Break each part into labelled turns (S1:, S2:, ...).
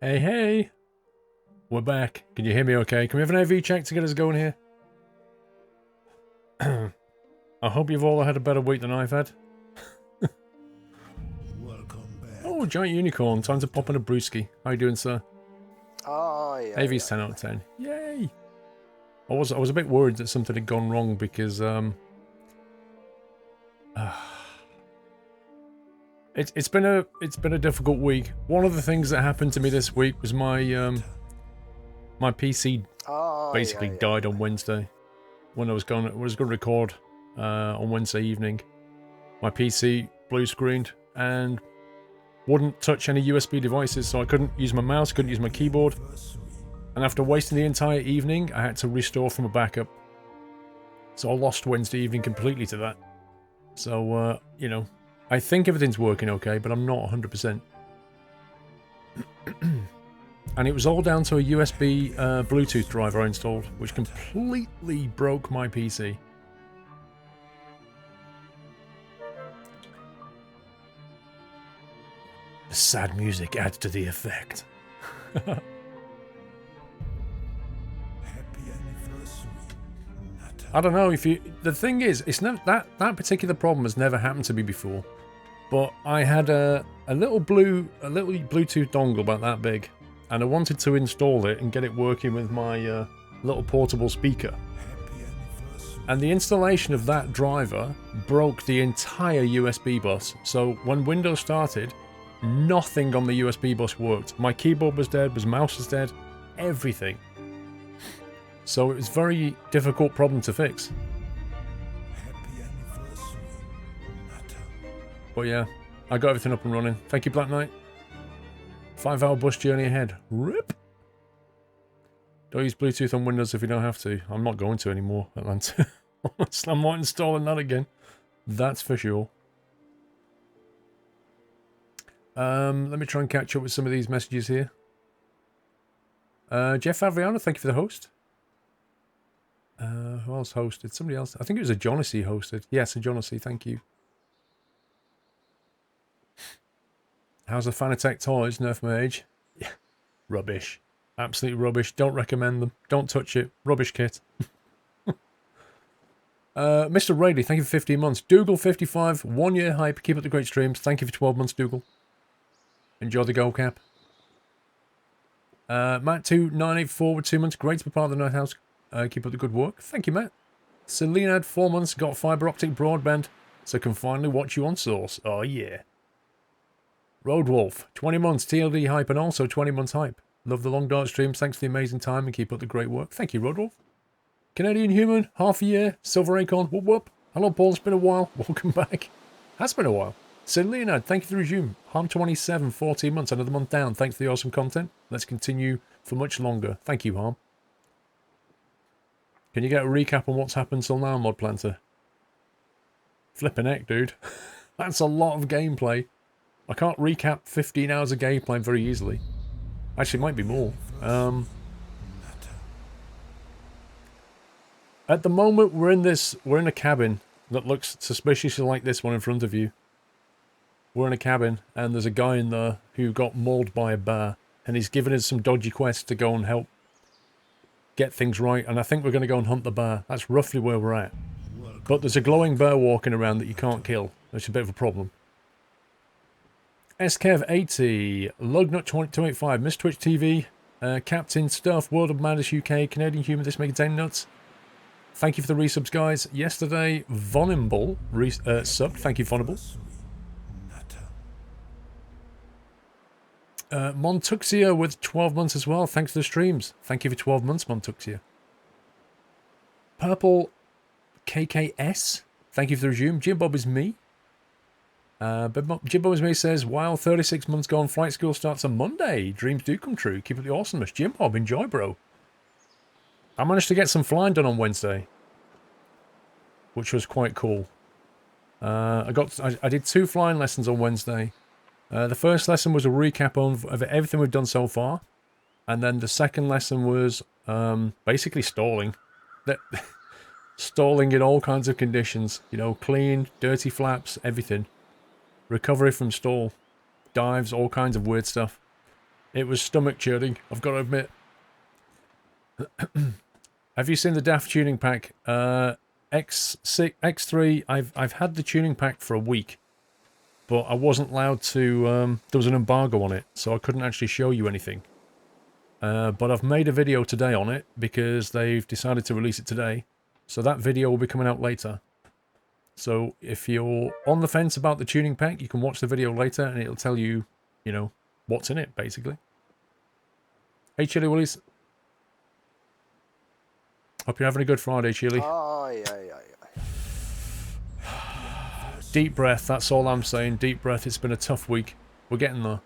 S1: Hey, hey! We're back. Can you hear me okay? Can we have an AV check to get us going here? I hope you've all had a better week than I've had.
S2: Welcome back.
S1: Oh, giant unicorn. Time to pop in a brewski. How you doing, sir?
S3: Oh, yeah.
S1: AV's 10 out of 10. Yay! I was a bit worried that something had gone wrong because, It's been a difficult week. One of the things that happened to me this week was my PC basically died on Wednesday when I was going to record on Wednesday evening. My PC blue screened and wouldn't touch any USB devices, so I couldn't use my mouse, couldn't use my keyboard. And after wasting the entire evening, I had to restore from a backup. So I lost Wednesday evening completely to that. So, you know, I think everything's working okay, but I'm not 100%. And it was all down to a USB Bluetooth driver I installed, which completely broke my PC. The sad music adds to the effect.
S2: Happy anniversary, Nata.
S1: I don't know if you... The thing is, it's never, that particular problem has never happened to me before. But I had a little Bluetooth dongle about that big, and I wanted to install it and get it working with my little portable speaker.
S2: Happy anniversary.
S1: And the installation of that driver broke the entire USB bus. So when Windows started, nothing on the USB bus worked. My keyboard was dead, my mouse was dead, everything. So it was a very difficult problem to fix.
S2: Happy anniversary, Nata.
S1: But yeah, I got everything up and running. Thank you, Black Knight. 5-hour bus journey ahead. RIP! Don't use Bluetooth on Windows if you don't have to. I'm not going to anymore, Atlanta. I'm not installing that again. That's for sure. Let me try and catch up with some of these messages here. Jeff Avriano, thank you for the host. Who else hosted? Somebody else. I think it was a Jonassy hosted. Yes, a Jonassy, thank you. How's the Fanatec toys, Nerf Mage? Yeah, rubbish. Absolutely rubbish. Don't recommend them. Don't touch it. Rubbish kit. Mr. Rayleigh, thank you for 15 months. Dougal55, 1 year hype. Keep up the great streams. Thank you for 12 months, Dougal. Enjoy the gold cap. Matt2984 with 2 months. Great to be part of the Night House. Keep up the good work. Thank you, Matt. Celine had 4 months. Got fibre optic broadband, so can finally watch you on Source. Oh, yeah. Roadwolf, 20 months. TLD hype and also 20 months hype. Love the long dark streams. Thanks for the amazing time and keep up the great work. Thank you, Roadwolf. Canadian Human, half a year. Silver Acorn, whoop whoop. Hello, Paul. It's been a while. Welcome back. Has been a while. Sid Leonard, thank you for the resume. Harm27, 14 months, another month down. Thanks for the awesome content. Let's continue for much longer. Thank you, Harm. Can you get a recap on what's happened till now, Mod Planter? Flippin' heck, dude. That's a lot of gameplay. I can't recap 15 hours of gameplay very easily. Actually, it might be more. At the moment, we're in a cabin that looks suspiciously like this one in front of you. We're in a cabin, and there's a guy in there who got mauled by a bear, and he's given us some dodgy quests to go and help get things right, and I think we're going to go and hunt the bear. That's roughly where we're at. But there's a glowing bear walking around that you can't kill. That's a bit of a problem. SKev80, Lugnut285, Miss Twitch TV, Captain Stuff, World of Madness UK, Canadian Human, This May Contain Nuts. Thank you for the resubs, guys. Yesterday, Vonimble subbed. Thank you, Vonimble. Montuxia with 12 months as well. Thanks for the streams. Thank you for 12 months, Montuxia. Purple KKS. Thank you for the resume. Jim Bob is me. Jim Bob is me says, wow, 36 months gone. Flight school starts on Monday. Dreams do come true. Keep up the awesomeness. Jim Bob, enjoy, bro. I managed to get some flying done on Wednesday, which was quite cool. I did 2 flying lessons on Wednesday. The first lesson was a recap of everything we've done so far, and then the second lesson was basically stalling. Stalling in all kinds of conditions, you know, clean, dirty flaps, everything. Recovery from stall, dives, all kinds of weird stuff. It was stomach churning, I've got to admit. Have you seen the Daft tuning pack? X6, X3, I've had the tuning pack for a week. But I wasn't allowed to, there was an embargo on it, so I couldn't actually show you anything. But I've made a video today on it, because they've decided to release it today. So that video will be coming out later. So if you're on the fence about the tuning pack, you can watch the video later, and it'll tell you, you know, what's in it, basically. Hey, Chili Willies. Hope you're having a good Friday, Chili.
S3: Aye, aye, aye, aye.
S1: Deep breath, that's all I'm saying. Deep breath, it's been a tough week. We're getting there.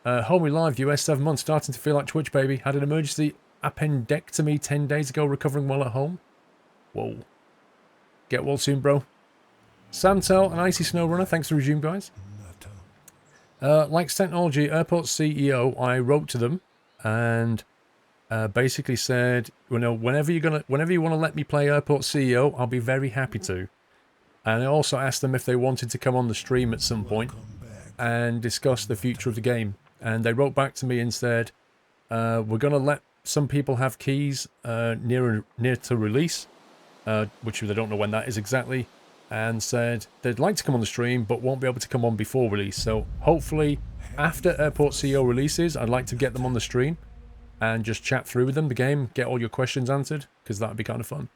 S1: Homie Live, US 7 months, starting to feel like Twitch, baby. Had an emergency appendectomy 10 days ago, recovering well at home. Whoa. Get well soon, bro. Samtel and Icy Snowrunner, thanks for the resume, guys. Like Technology, Airport CEO, I wrote to them and basically said, you know, whenever you want to let me play Airport CEO, I'll be very happy to. And I also asked them if they wanted to come on the stream at some point and discuss the future of the game. And they wrote back to me and said, we're going to let some people have keys near to release, which they don't know when that is exactly, and said they'd like to come on the stream but won't be able to come on before release. So hopefully after Airport CEO releases, I'd like to get them on the stream and just chat through with them the game, get all your questions answered, because that would be kind of fun.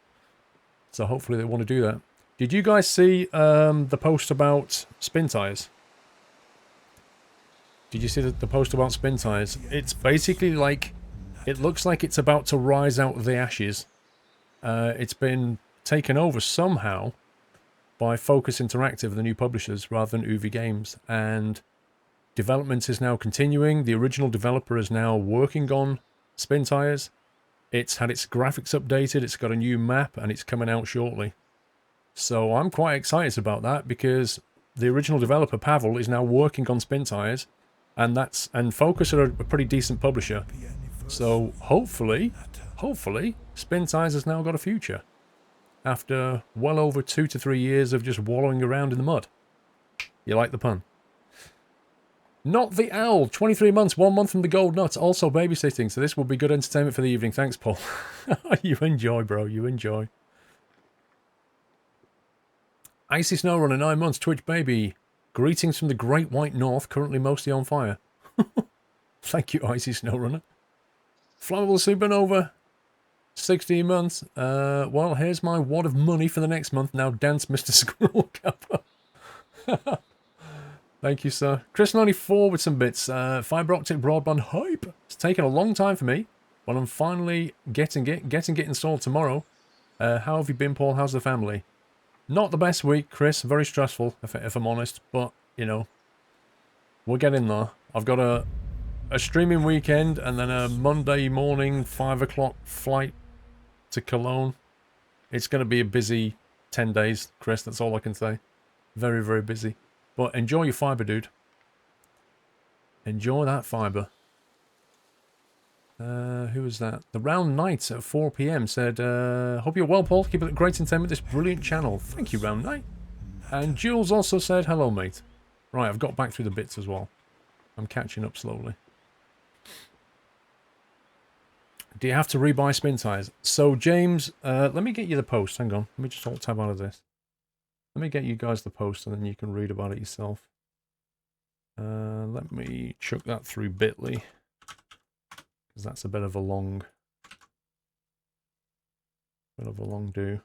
S1: So hopefully they want to do that. Did you guys see the post about Spintires? Did you see the post about Spintires? It's basically like, it looks like it's about to rise out of the ashes. It's been taken over somehow by Focus Interactive, the new publishers, rather than UV Games. And development is now continuing. The original developer is now working on Spintires. It's had its graphics updated, it's got a new map, and it's coming out shortly. So I'm quite excited about that, because the original developer, Pavel, is now working on Spintires, and Focus are a pretty decent publisher. So hopefully, Spintires has now got a future. After well over 2 to 3 years of just wallowing around in the mud. You like the pun? Not the Owl, 23 months, 1 month from the Gold Nuts, also babysitting, so this will be good entertainment for the evening. Thanks, Paul. You enjoy, bro, you enjoy. Icy Snowrunner, 9 months, Twitch baby. Greetings from the Great White North, currently mostly on fire. Thank you, Icy Snowrunner. Flammable Supernova, 16 months. Well, here's my wad of money for the next month. Now dance, Mr. Squirrel Kappa. Thank you, sir. Chris94 with some bits. Fiber optic broadband hype. It's taken a long time for me, but I'm finally getting it installed tomorrow. How have you been, Paul? How's the family? Not the best week, Chris. Very stressful, if I'm honest. But, you know, we're getting there. I've got a streaming weekend and then a Monday morning 5 o'clock flight to Cologne. It's going to be a busy 10 days, Chris. That's all I can say. Very, very busy. But enjoy your fibre, dude. Enjoy that fibre. Who was that? The Round Knight at 4 PM said, hope you're well, Paul. Keep it great entertainment, this brilliant channel. Thank you, Round Knight. And Jules also said, hello, mate. Right, I've got back through the bits as well. I'm catching up slowly. Do you have to rebuy Spintires? So, James, let me get you the post. Hang on. Let me just alt-tab out of this. Let me get you guys the post, and then you can read about it yourself. Let me chuck that through Bitly. Because that's a bit of a long do.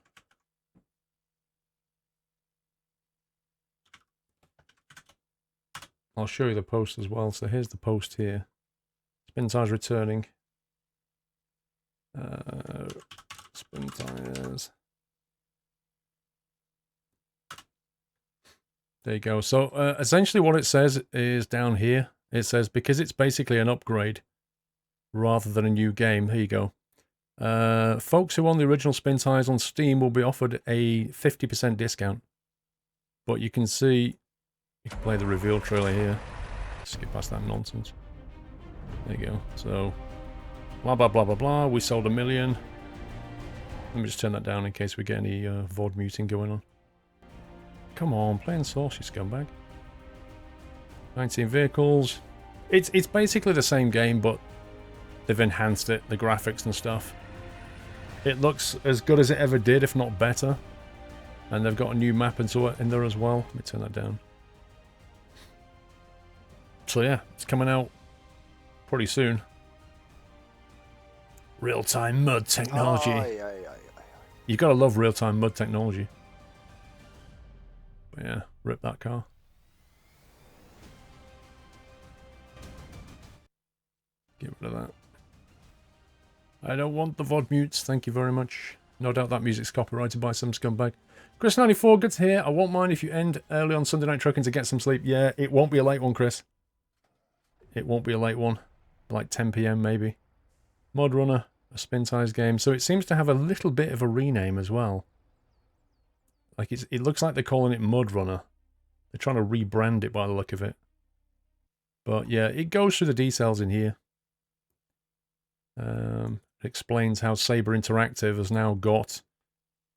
S1: I'll show you the post as well. So here's the post here. Spintires returning. Spintires. There you go. So essentially what it says is down here. It says because it's basically an upgrade rather than a new game. Here you go. Folks who own the original Spintires on Steam will be offered a 50% discount. But you can see, you can play the reveal trailer here. Skip past that nonsense. There you go. So, blah, blah, blah, blah, blah. We sold 1 million. Let me just turn that down in case we get any VOD muting going on. Come on, playing sauce, you scumbag. 19 vehicles. It's basically the same game, but they've enhanced it, the graphics and stuff. It looks as good as it ever did, if not better. And they've got a new map and so in there as well. Let me turn that down. So yeah, it's coming out pretty soon. Real-time mud technology. You've got to love real-time mud technology. But yeah, rip that car. Get rid of that. I don't want the VOD mutes, thank you very much. No doubt that music's copyrighted by some scumbag. Chris94, good to hear. I won't mind if you end early on Sunday night trucking to get some sleep. Yeah, it won't be a late one, Chris. It won't be a late one. Like 10 PM maybe. Mod Runner, a Spintires game. So it seems to have a little bit of a rename as well. Like it looks like they're calling it Mud Runner. They're trying to rebrand it by the look of it. But yeah, it goes through the details in here. It explains how Saber Interactive has now got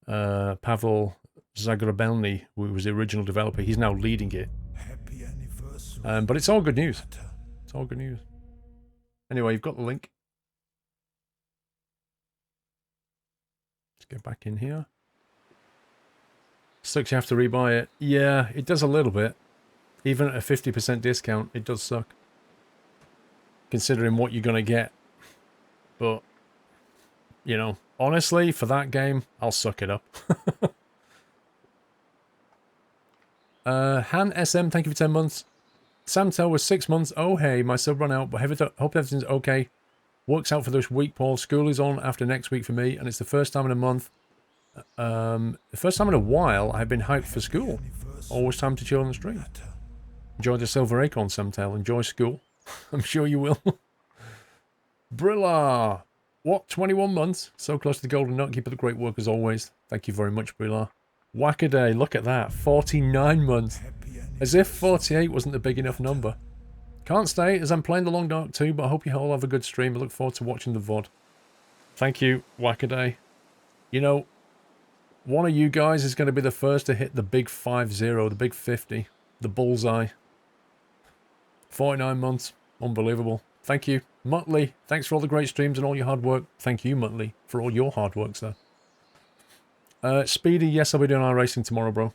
S1: Pavel Zagrabelny, who was the original developer. He's now leading it. But it's all good news. It's all good news. Anyway, you've got the link. Let's get back in here. Sucks you have to rebuy it. Yeah, it does a little bit. Even at a 50% discount, it does suck. Considering what you're going to get. But, you know, honestly, for that game, I'll suck it up. Han SM, thank you for 10 months. Samtel was 6 months. Oh, hey, my sub ran out, but hope everything's okay. Works out for this week, Paul. School is on after next week for me, and it's the first time in a month. The first time in a while I've been hyped for school. Always time to chill on the stream. Enjoy the Silver Acorn, Samtel. Enjoy school. I'm sure you will. Brillar. What? 21 months? So close to the golden nut. Keep up the great work as always. Thank you very much, Brillar. Wackaday. Look at that. 49 months. As if 48 wasn't a big enough number. Can't stay as I'm playing the Long Dark too, but I hope you all have a good stream. I look forward to watching the VOD. Thank you, Wackaday. You know, one of you guys is going to be the first to hit the big 50, the big 50, the bullseye. 49 months. Unbelievable. Thank you. Muttley, thanks for all the great streams and all your hard work. Thank you, Muttley, for all your hard work, sir. Speedy, yes, I'll be doing iRacing tomorrow, bro.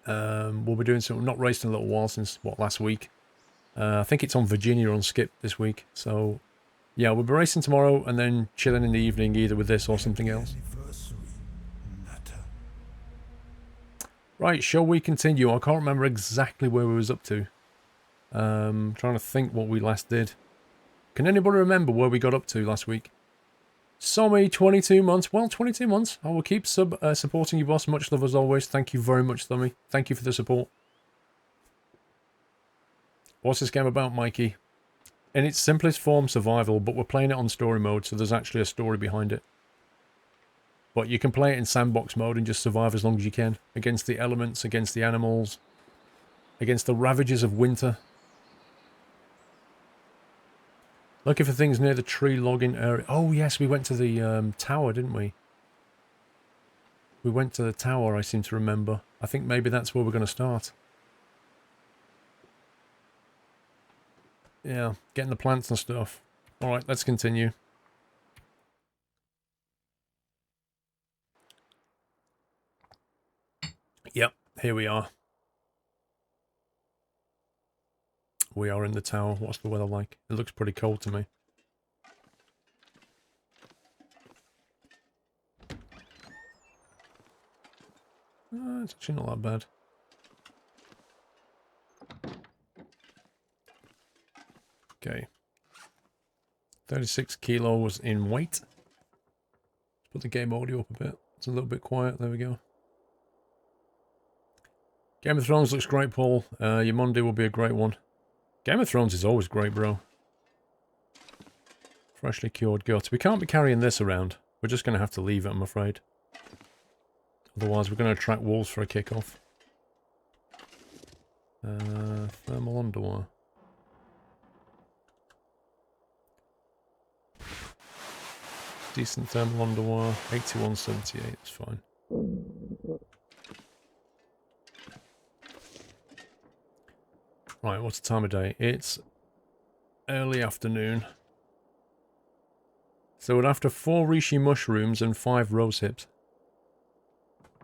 S1: We'll be doing some, not raced in a little while since, what, last week. I think it's on Virginia on Skip this week. So, yeah, we'll be racing tomorrow and then chilling in the evening either with this or something else. Right, shall we continue? I can't remember exactly where we was up to. Trying to think what we last did. Can anybody remember where we got up to last week? Sommy, 22 months. Well, 22 months. I will keep supporting you, boss. Much love as always. Thank you very much, Thummy. Thank you for the support. What's this game about, Mikey? In its simplest form, survival, but we're playing it on story mode, so there's actually a story behind it. But you can play it in sandbox mode and just survive as long as you can. Against the elements, against the animals, against the ravages of winter. Looking for things near the tree logging area. Oh, yes, we went to the tower, didn't we? We went to the tower, I seem to remember. I think maybe that's where we're going to start. Yeah, getting the plants and stuff. Alright, let's continue. Yep, here we are. We are in the tower. What's the weather like? It looks pretty cold to me. It's actually not that bad. Okay. 36 kilos in weight. Let's put the game audio up a bit. It's a little bit quiet. There we go. Game of Thrones looks great, Paul. Your Monday will be a great one. Game of Thrones is always great, bro. Freshly cured gut. We can't be carrying this around. We're just going to have to leave it, I'm afraid. Otherwise, we're going to attract wolves for a kickoff. Thermal underwire. Decent thermal underwire. 8178, it's fine. Right, what's the time of day? It's early afternoon. So we're after 4 reishi mushrooms and 5 rose hips.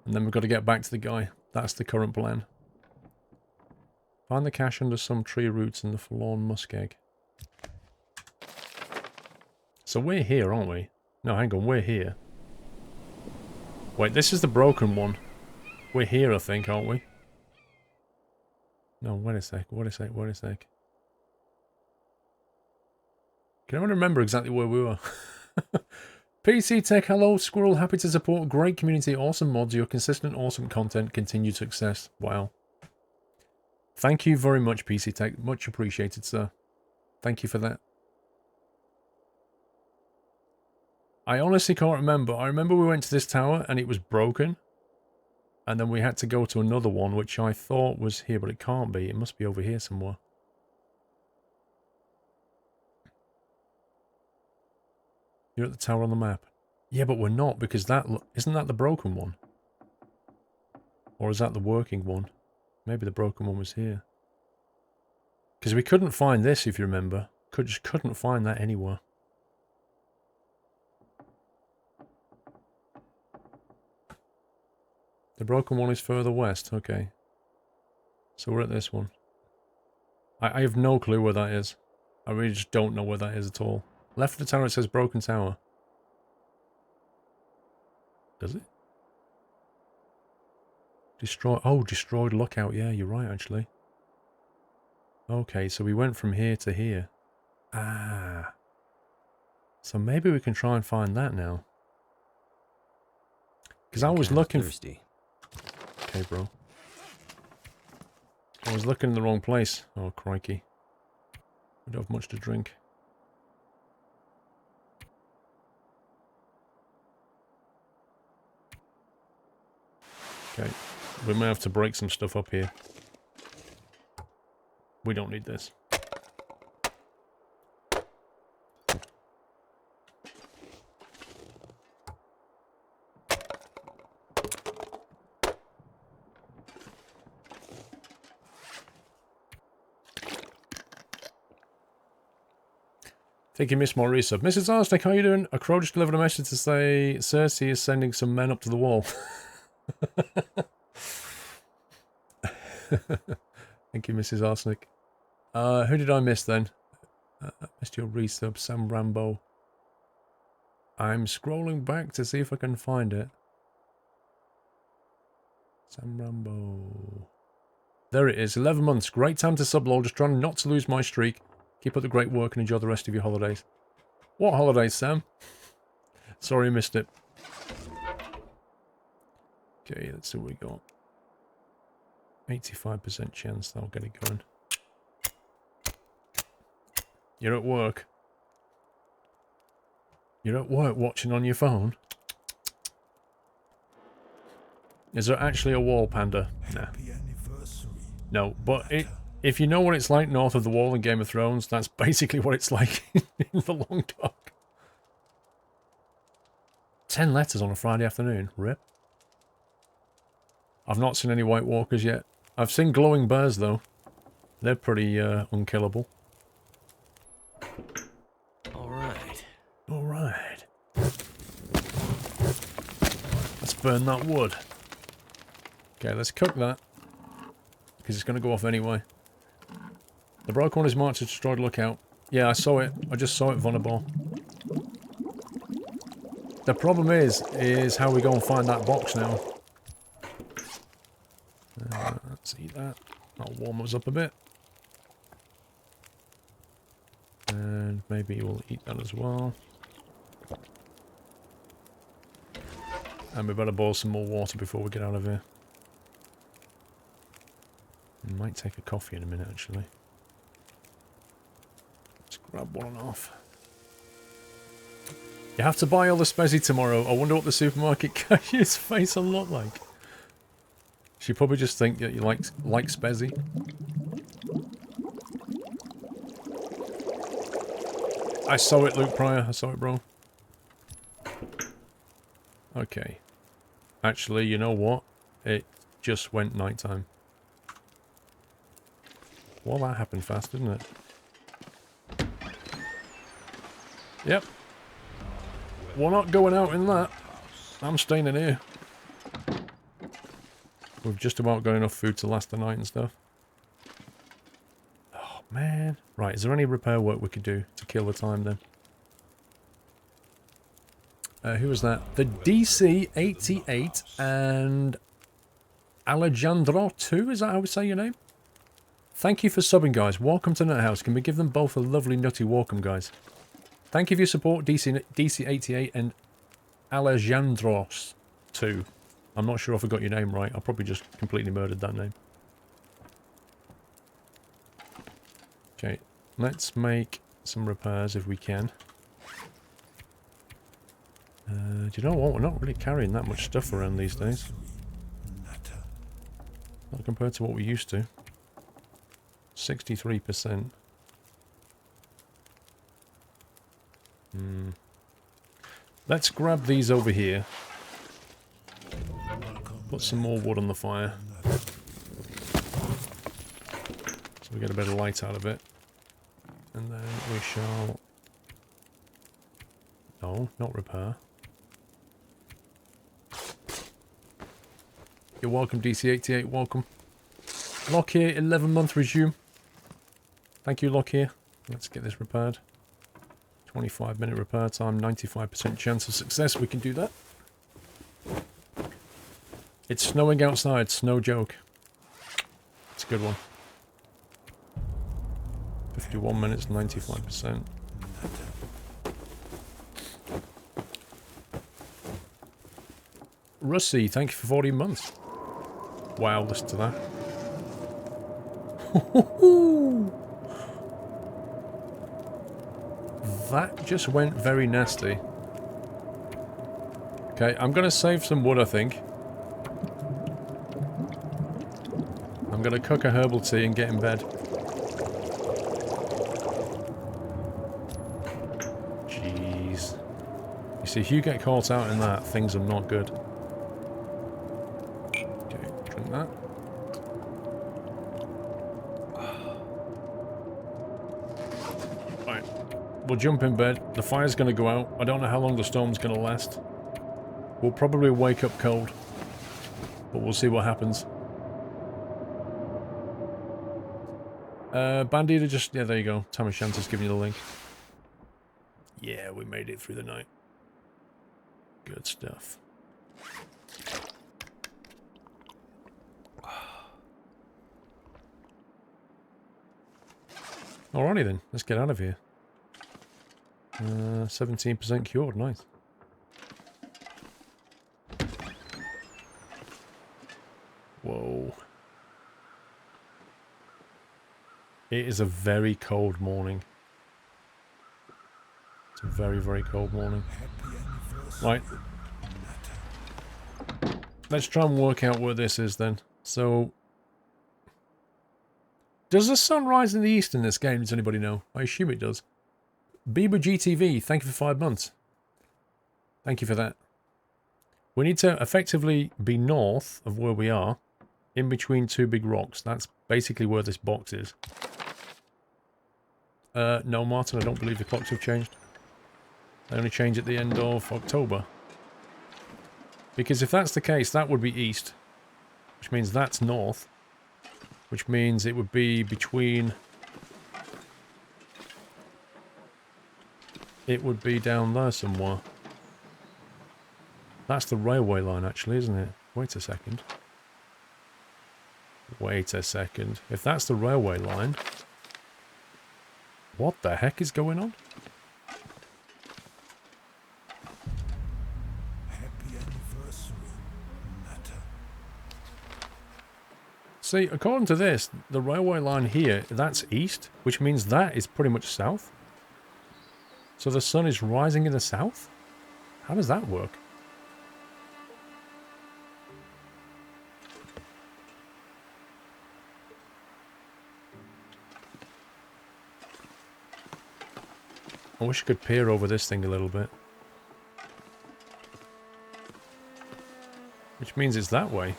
S1: And then we've got to get back to the guy. That's the current plan. Find the cache under some tree roots and the forlorn musk egg. So we're here, aren't we? No, hang on, we're here. Wait, this is the broken one. We're here, I think, aren't we? No, wait a sec, wait a sec, wait a sec. Can anyone remember exactly where we were? PC Tech, hello, Squirrel, happy to support, great community, awesome mods, your consistent, awesome content, continued success. Wow. Thank you very much, PC Tech, much appreciated, sir. Thank you for that. I honestly can't remember. I remember we went to this tower and it was broken. And then we had to go to another one, which I thought was here, but it can't be. It must be over here somewhere. You're at the tower on the map. Yeah, but we're not, because that... Isn't that the broken one? Or is that the working one? Maybe the broken one was here. Because we couldn't find this, if you remember. Just couldn't find that anywhere. The broken one is further west, okay. So we're at this one. I have no clue where that is. I really just don't know where that is at all. Left of the tower it says broken tower. Does it? Destroy. Oh, destroyed lookout. Yeah, you're right, actually. Okay, so we went from here to here. Ah. So maybe we can try and find that now. Because I was looking...
S4: Thirsty.
S1: Okay, bro. I was looking in the wrong place. Oh, crikey. We don't have much to drink. Okay. We may have to break some stuff up here. We don't need this. Think you missed more resub. Mrs. Arsenic, how you doing? A crow just delivered a message to say Cersei is sending some men up to the wall. Thank you, Mrs. Arsenic. Who did I miss then? Missed your resub, Sam Rambo. I'm scrolling back to see if I can find it. Sam Rambo. There it is, 11 months. Great time to sublol, just trying not to lose my streak. Keep up the great work and enjoy the rest of your holidays. What holidays, Sam? Sorry I missed it. Okay, let's see what we got. 85% chance that'll get it going. You're at work. You're at work watching on your phone? Is there actually a wall, Panda? Nah. No, but if you know what it's like north of the wall in Game of Thrones, that's basically what it's like in the Long Dark. 10 letters on a Friday afternoon. Rip. I've not seen any White Walkers yet. I've seen glowing bears, though. They're pretty unkillable.
S4: Alright.
S1: Alright. Let's burn that wood. Okay, let's cook that. Because it's going to go off anyway. The broken one is marked as destroyed lookout. Yeah, I saw it. I just saw it, Vonnerball. The problem is how we go and find that box now. Let's eat that. That'll warm us up a bit. And maybe we'll eat that as well. And we better boil some more water before we get out of here. We might take a coffee in a minute, actually. Let's grab 1.5. You have to buy all the spezzy tomorrow. I wonder what the supermarket cashier's face will look like. She probably just think that you like spezzy. I saw it, Luke Pryor. I saw it, bro. Okay. Actually, you know what? It just went nighttime. Well, that happened fast, didn't it? Yep. We're not going out in that. I'm staying in here. We've just about got enough food to last the night and stuff. Oh, man. Right, is there any repair work we could do to kill the time then? Who was that? The DC88 and Alejandro 2, is that how we say your name? Thank you for subbing, guys. Welcome to NetHouse. Can we give them both a lovely nutty welcome, guys? Thank you for your support, DC88 and Alejandros 2. I'm not sure if I got your name right. I probably just completely murdered that name. Okay, let's make some repairs if we can. Do you know what? We're not really carrying that much stuff around these days. Not compared to what we used to. 63%. Let's grab these over here. Put some more wood on the fire. So we get a bit of light out of it. And then we shall... No, not repair. You're welcome, DC88, welcome. Lock here, 11-month resume. Thank you, Lock here. Let's get this repaired. 25-minute repair time, 95% chance of success. We can do that. It's snowing outside, snow joke. It's a good one. 51 minutes, 95%. Russie, thank you for 14 months. Wow, listen to that. That just went very nasty. Okay, I'm gonna save some wood, I think. I'm gonna cook a herbal tea and get in bed. Jeez. You see, if you get caught out in that, things are not good. Okay, drink that. Right, we'll jump in bed. The fire's gonna go out. I don't know how long the storm's gonna last. We'll probably wake up cold, but we'll see what happens. Bandita just... Yeah, there you go. Tamashanta's giving you the link. Yeah, we made it through the night. Good stuff. Alrighty then, let's get out of here. 17% cured, nice. Whoa. It is a very cold morning. It's a very, very cold morning. Right. Let's try and work out where this is then. So... Does the sun rise in the east in this game? Does anybody know? I assume it does. Bieber GTV, thank you for 5 months. Thank you for that. We need to effectively be north of where we are. In between two big rocks. That's basically where this box is. No, Martin, I don't believe the clocks have changed. They only change at the end of October. Because if that's the case, that would be east. Which means that's north. Which means it would be between... It would be down there somewhere. That's the railway line, actually, isn't it? Wait a second. Wait a second. If that's the railway line... What the heck is going on?
S2: Happy anniversary, Natter.
S1: See, according to this, the railway line here, that's east, which means that is pretty much south. So the sun is rising in the south? How does that work? I wish I could peer over this thing a little bit. Which means it's that way.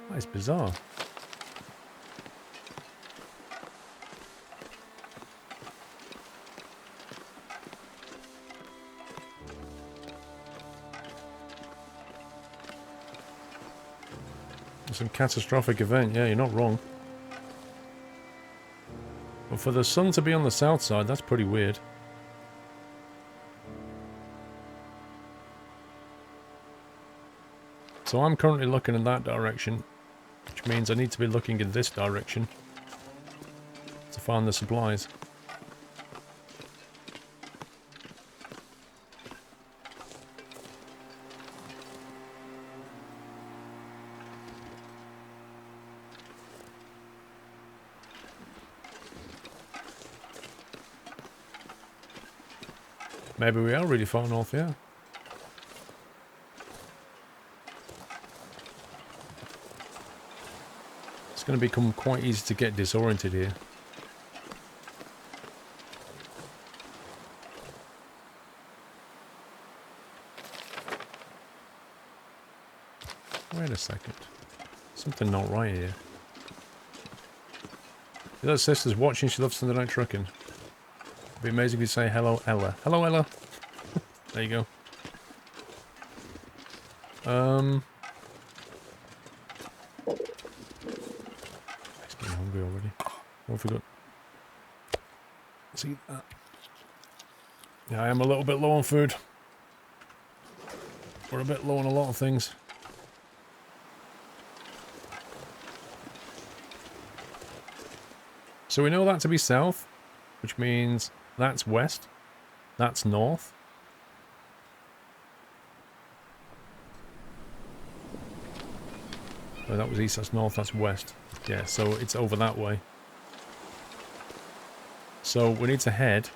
S1: That is bizarre. Some catastrophic event. Yeah, you're not wrong. But for the sun to be on the south side, that's pretty weird. So I'm currently looking in that direction, which means I need to be looking in this direction to find the supplies. Maybe we are really far north, yeah. It's going to become quite easy to get disoriented here. Wait a second. Something not right here. The other sister's watching, she loves Sunday Night Trucking. It'd be amazing if you say hello, Ella. Hello, Ella. There you go. It's getting hungry already. What have we got? See that? Yeah, I am a little bit low on food. We're a bit low on a lot of things. So we know that to be south, which means that's west, that's north. Oh, that was east, that's north, that's west. Yeah, so it's over that way. So we need to head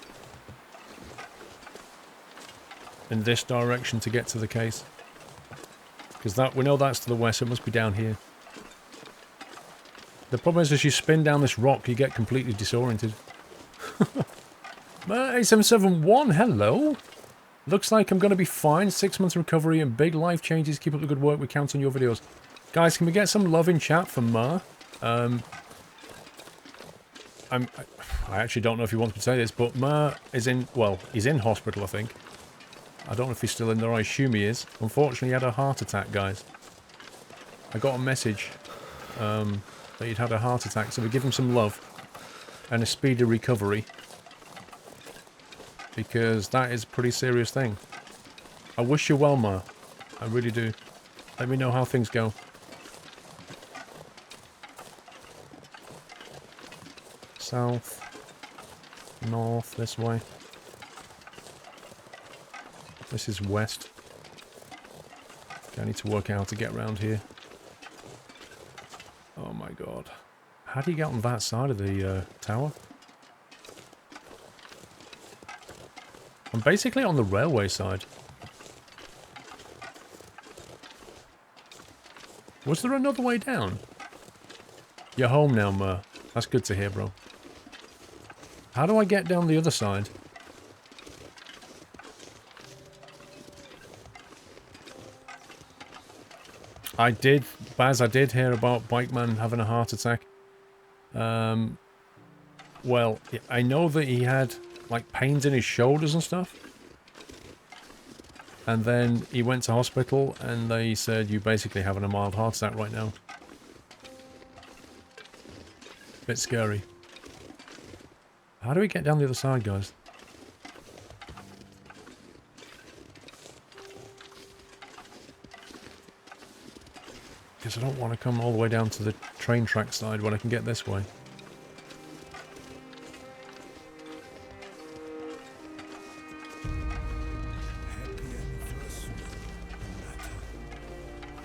S1: in this direction to get to the case. Because that we know that's to the west, it must be down here. The problem is as you spin down this rock, you get completely disoriented. 8771, hello. Looks like I'm going to be fine. 6 months recovery and big life changes. Keep up the good work. We count on your videos. Guys, can we get some love in chat from Ma? I actually don't know if he wants me to say this, but Ma is in, well, he's in hospital, I think. I don't know if he's still in there. I assume he is. Unfortunately, he had a heart attack, guys. I got a message that he'd had a heart attack, so we give him some love and a speedy recovery. Because that is a pretty serious thing. I wish you well, Ma. I really do. Let me know how things go. South. North, this way. This is west. Okay, I need to work out how to get around here. Oh my god. How do you get on that side of the tower? I'm basically on the railway side. Was there another way down? You're home now, Ma. That's good to hear, bro. How do I get down the other side? I did, Baz, I did hear about Bike Man having a heart attack. Well, I know that he had, like, pains in his shoulders and stuff. And then he went to hospital and they said, you're basically having a mild heart attack right now. Bit scary. How do we get down the other side, guys? Because I don't want to come all the way down to the train track side when I can get this way.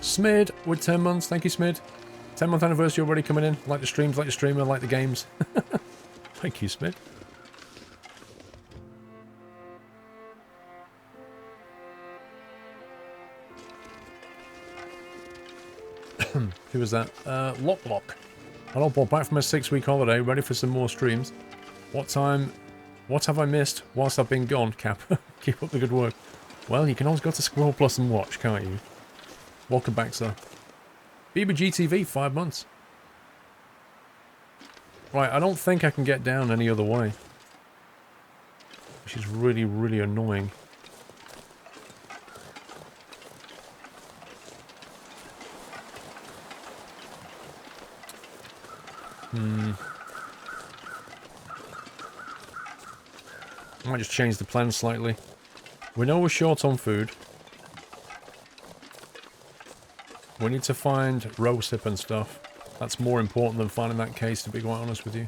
S1: Smid with 10 months. Thank you, Smid. 10-month anniversary already coming in. Like the streams, like the streamer, like the games. Thank you, Smid. Who was that? Lock. Hello, Bob. Back from a 6-week holiday. Ready for some more streams. What have I missed whilst I've been gone, Cap? Keep up the good work. Well, you can always go to SquirrelPlus and watch, can't you? Welcome back, sir. BBGTV, 5 months. Right, I don't think I can get down any other way. Which is really, really annoying. I might just change the plan slightly. We know we're short on food. We need to find rose hip and stuff. That's more important than finding that case, to be quite honest with you.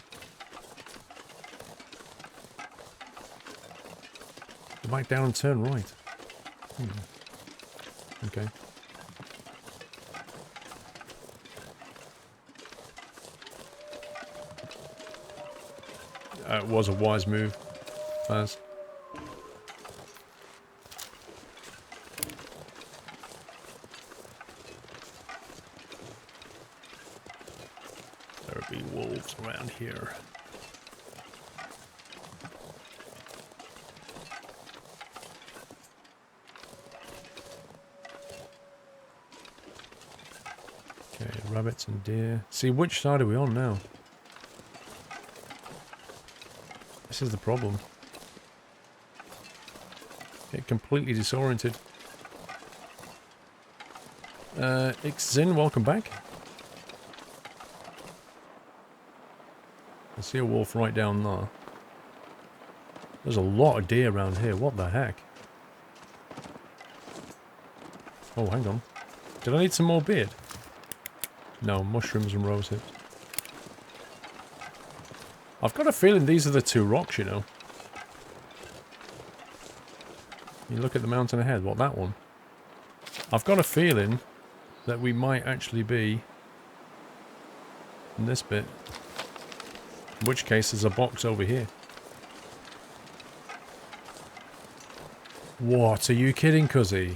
S1: Go back down and turn right. Okay. It was a wise move, Faz. There'll be wolves around here. Okay, rabbits and deer. See, which side are we on now? This is the problem. Get completely disoriented. Ixzin, welcome back. I see a wolf right down there. There's a lot of deer around here. What the heck? Oh, hang on. Did I need some more beard? No, mushrooms and rose hips. I've got a feeling these are the two rocks, you know. You look at the mountain ahead. What, that one? I've got a feeling that we might actually be in this bit. In which case, there's a box over here. What? Are you kidding, cuzzy?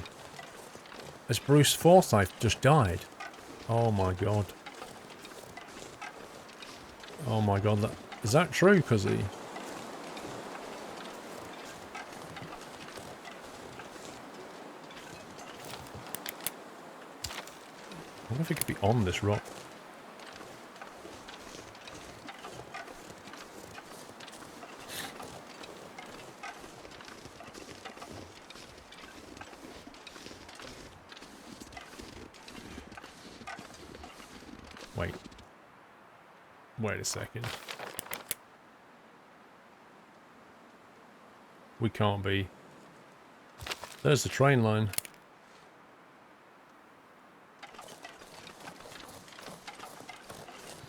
S1: Has Bruce Forsyth just died? Oh my god. Oh my god, that... Is that true, cuzzy? I wonder if it could be on this rock. Wait. Wait a second. We can't be. There's the train line.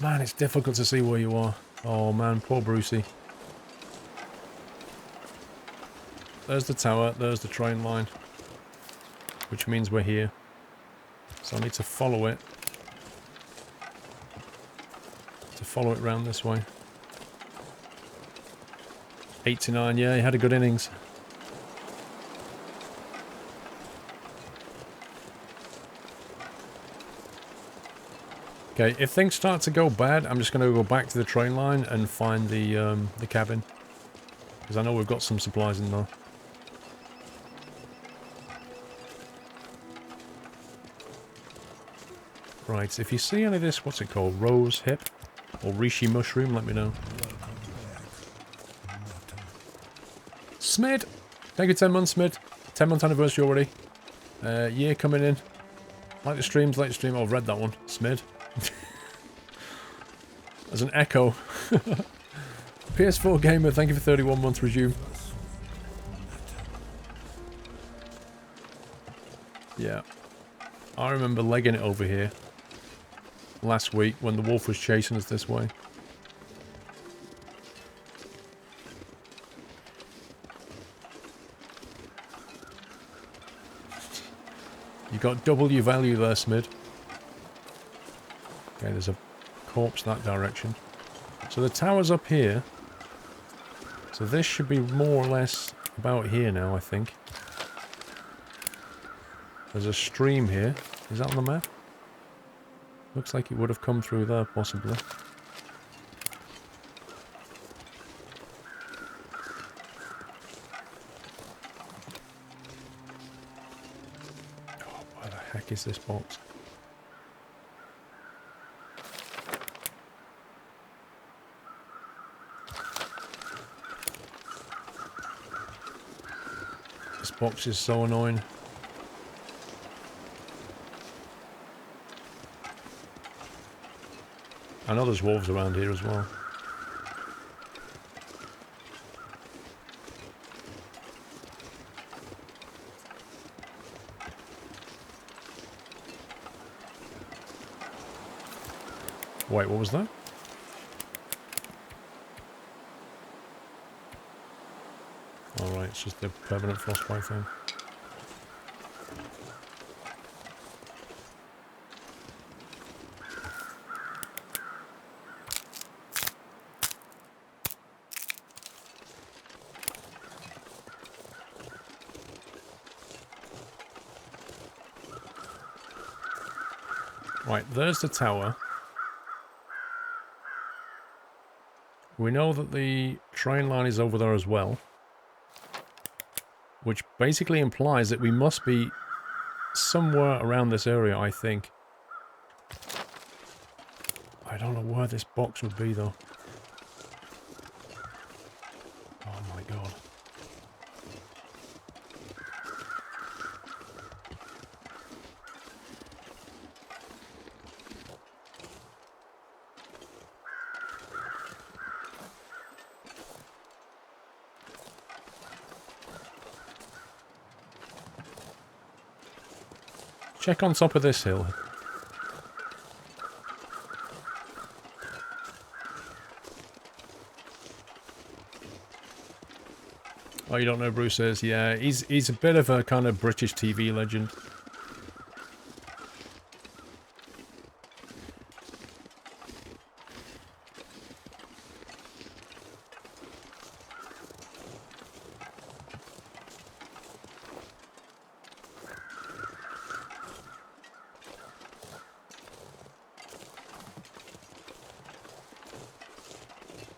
S1: Man, it's difficult to see where you are. Oh man, poor Brucey. There's the tower, there's the train line. Which means we're here. So I need to follow it. To follow it round this way. 89, yeah, he had a good innings. Okay, if things start to go bad, I'm just going to go back to the train line and find the cabin. Because I know we've got some supplies in there. Right, if you see any of this, what's it called? Rose hip? Or reishi mushroom, let me know. Smid! Thank you, 10 months, Smid. 10-month anniversary already. Year coming in. Like the streams, like the stream. Oh, I've read that one. Smid. As an echo. PS4 Gamer, thank you for 31 months resume. Yeah. I remember legging it over here. Last week when the wolf was chasing us this way. You got double your value there, Smid. Okay, there's a corpse that direction. So the tower's up here. So this should be more or less about here now, I think. There's a stream here. Is that on the map? Looks like it would have come through there, possibly. Oh, where the heck is this box? This box is so annoying. I know there's wolves around here as well. Wait, what was that? Alright, it's just the permanent frostbite thing. Right, there's the tower. We know that the train line is over there as well. Which basically implies that we must be somewhere around this area, I think. I don't know where this box would be, though. Oh my god. Check on top of this hill. Oh, you don't know Bruce is? Yeah, he's a bit of a kind of British TV legend.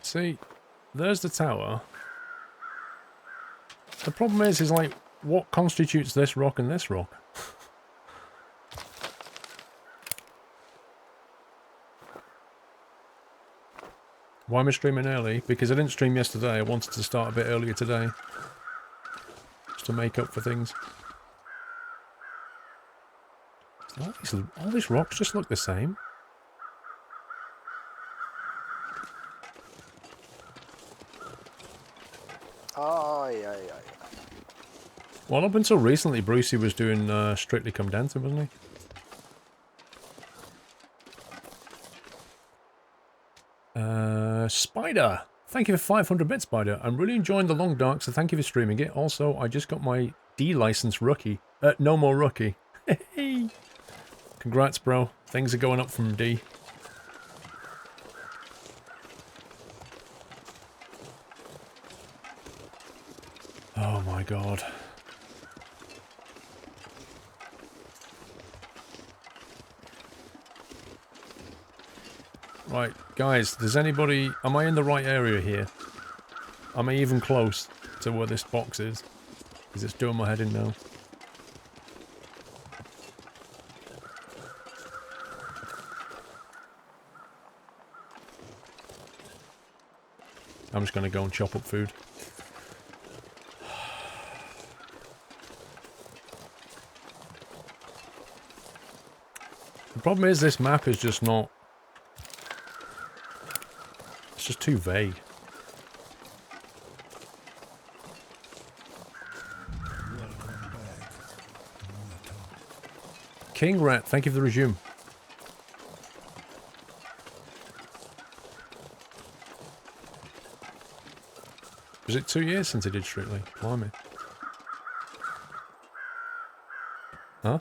S1: See, there's the tower. The problem is like, what constitutes this rock and this rock? Why am I streaming early? Because I didn't stream yesterday. I wanted to start a bit earlier today. Just to make up for things. All these rocks just look the same. Well, up until recently, Brucey was doing Strictly Come Dancing, wasn't he? Spider! Thank you for 500 bits, Spider. I'm really enjoying the long dark, so thank you for streaming it. Also, I just got my D-license rookie. No more rookie. Congrats, bro. Things are going up from D. Oh my god. Right, guys, does anybody... Am I in the right area here? Am I even close to where this box is? Because it's doing my head in now. I'm just going to go and chop up food. The problem is this map is just not... It's just too vague. King Rat, thank you for the resume. Was it 2 years since I did Strictly? Blimey. Huh?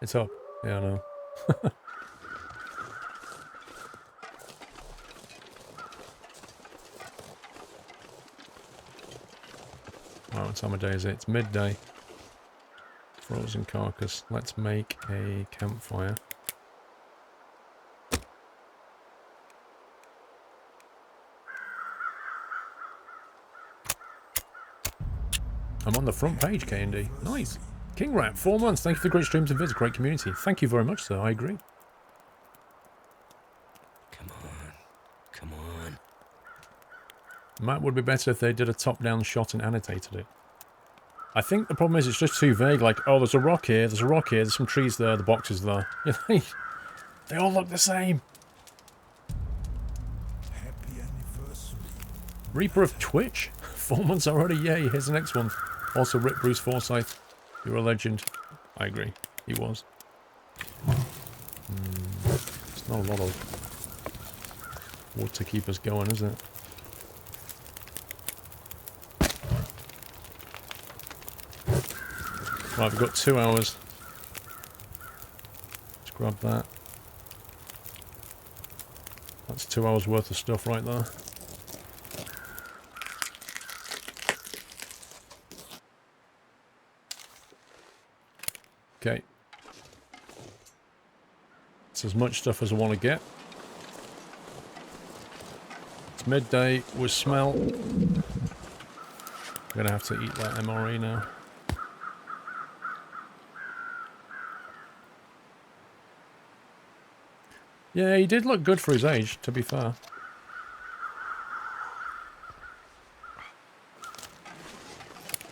S1: It's up. Yeah, I know. Right, what time of day is it? It's midday. Frozen carcass. Let's make a campfire. I'm on the front page, K&D. Nice. King Rat, 4 months. Thank you for the great streams and vids. Great community. Thank you very much, sir. I agree.
S4: Come on. Come on.
S1: Map would be better if they did a top-down shot and annotated it. I think the problem is it's just too vague. Like, oh, there's a rock here, there's a rock here, there's some trees there, the box is there. They all look the same. Reaper of Twitch? 4 months already? Yay, here's the next one. Also, Rip Bruce Forsyth. You're a legend. I agree. He was. It's not a lot of wood to keep us going, is it? Right, we've got 2 hours. Let's grab that. That's 2 hours worth of stuff right there. Okay. It's as much stuff as I want to get. It's midday with smell. I'm gonna have to eat that MRE now. Yeah, he did look good for his age, to be fair.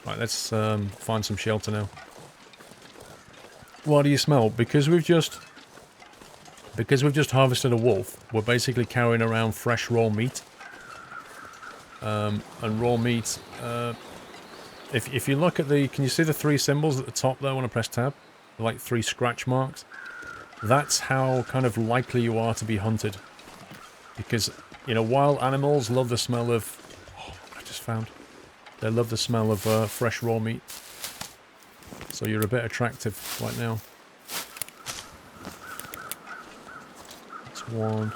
S1: Right, let's find some shelter now. Why do you smell? Because we've just harvested a wolf. We're basically carrying around fresh raw meat. And raw meat. If you look at the, can you see the 3 symbols at the top there when I press tab? They're like 3 scratch marks. That's how kind of likely you are to be hunted. Because, you know, wild animals love the smell of... Oh, I just found... They love the smell of fresh raw meat. So you're a bit attractive right now. That's 1.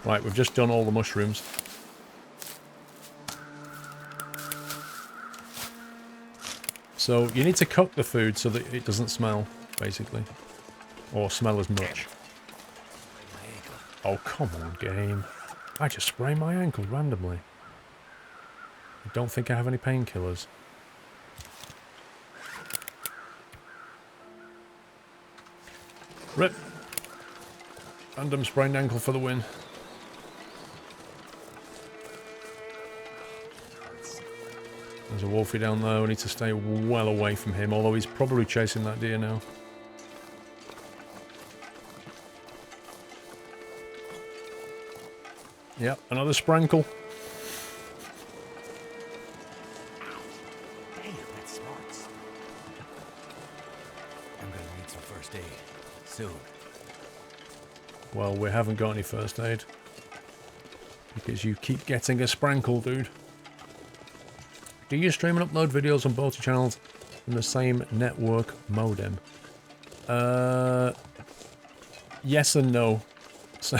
S1: Right, we've just done all the mushrooms. So you need to cook the food so that it doesn't smell. Basically. Or smell as much. Oh, come on, game. I just sprained my ankle randomly. I don't think I have any painkillers. Rip. Random sprained ankle for the win. There's a wolfie down there. We need to stay well away from him, although he's probably chasing that deer now. Yep, another sprankle.
S4: Damn, that smarts. I'm gonna need some first aid soon.
S1: Well, we haven't got any first aid. Because you keep getting a sprankle, dude. Do you stream and upload videos on both channels from the same network modem? Yes and no. So